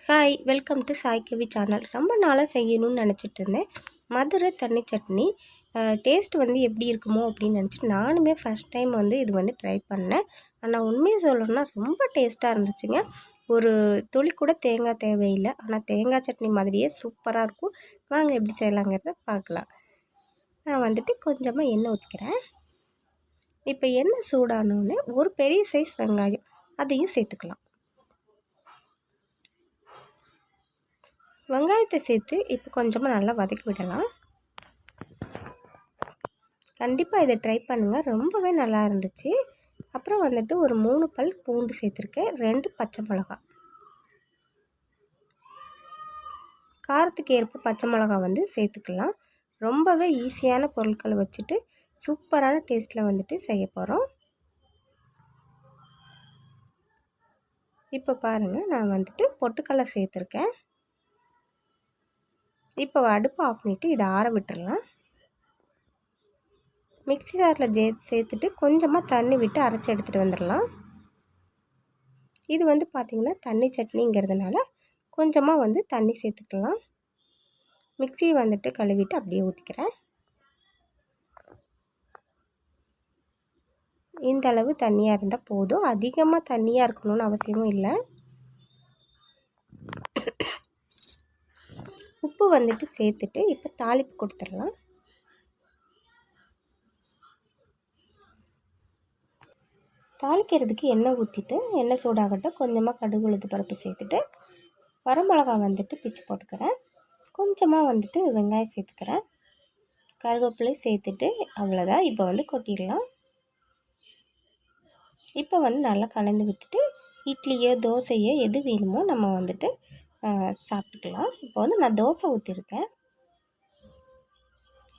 Hi, welcome to Sai Kavi channel. ரொம்ப நாளாக செய்யணும்னு நினச்சிட்டு இருந்தேன். மதுரை தண்ணி சட்னி டேஸ்ட் எப்படி இருக்குமோ அப்படின்னு நினச்சிட்டு நானுமே ஃபஸ்ட் டைம் இது ட்ரை பண்ணேன். ஆனால் உண்மையை சொல்லணும்னா ரொம்ப டேஸ்ட்டாக இருந்துச்சுங்க. ஒரு துளி கூட தேங்காய் தேவையில்லை. ஆனால் தேங்காய் சட்னி மாதிரியே சூப்பராக இருக்கும். வாங்க எப்படி செய்யலாங்கிறத பார்க்கலாம். நான் கொஞ்சமாக எண்ணெய் ஊற்றிக்கிறேன். இப்போ எண்ணெய் சூடானோடனே ஒரு பெரிய சைஸ் வெங்காயம் அதையும் சேர்த்துக்கலாம். வெங்காயத்தை சேர்த்து இப்போ கொஞ்சமாக நல்லா வதக்கி விடலாம். கண்டிப்பாக இதை ட்ரை பண்ணுங்கள், ரொம்பவே நல்லா இருந்துச்சு. அப்புறம் ஒரு 3 பல் பூண்டு சேர்த்துருக்கேன், 2 பச்சை மிளகா. காரத்துக்கு ஏற்ப பச்சை மிளகா சேர்த்துக்கலாம். ரொம்பவே ஈஸியான பொருட்களை வச்சுட்டு சூப்பரான டேஸ்ட்டில் செய்ய போகிறோம். இப்போ பாருங்கள், நான் பொட்டுக்கடலை சேர்த்துருக்கேன். இப்போ அடுப்பு ஆஃப் பண்ணிவிட்டு இதை ஆற விட்டுடலாம். மிக்ஸி ஜாரில் சேர்த்துட்டு கொஞ்சமாக தண்ணி விட்டு அரைச்சி எடுத்துகிட்டு வந்துடலாம். இது பார்த்திங்கன்னா தண்ணி சட்னிங்கிறதுனால கொஞ்சமாக தண்ணி சேர்த்துக்கலாம். மிக்ஸி கழுவிட்டு அப்படியே ஊற்றிக்கிறேன். இந்த அளவு தண்ணியாக இருந்தால் போதும், அதிகமாக தண்ணியாக இருக்கணும்னு அவசியமும் இல்லை. உப்பு சேர்த்துட்டு இப்போ தாளிப்பு கொடுத்துடலாம். தாளிக்கிறதுக்கு எண்ணெய் ஊற்றிட்டு எண்ணெய் சூடாகட்டும். கொஞ்சமாக கடுகு உளுந்து பருப்பு சேர்த்துட்டு வரமிளகா பிச்சு போட்டுக்கிறேன். கொஞ்சமாக வெங்காயம் சேர்த்துக்கிறேன். கருவேப்பிலை சேர்த்துட்டு அவ்வளோதான். இப்போ கொட்டிடலாம். இப்போ நல்லா கலந்து விட்டுட்டு இட்லியோ தோசையோ எது வேணுமோ நம்ம சாப்பிட்டுக்கலாம். இப்போ நான் தோசை ஊற்றிருக்கேன்.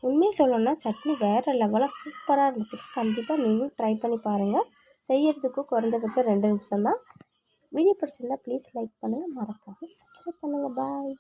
உண்மையை சொல்லணும்னா சட்னி வேறு லெவலாக சூப்பராக இருந்துச்சு. கண்டிப்பாக நீங்களும் ட்ரை பண்ணி பாருங்கள். செய்யறதுக்கு குறைந்தபட்சம் 2 நிமிஷம் தான். வீடியோ பிடிச்சிருந்தா ப்ளீஸ் லைக் பண்ணுங்கள், மறக்காமல் சப்ஸ்கிரைப் பண்ணுங்கள். பாய்.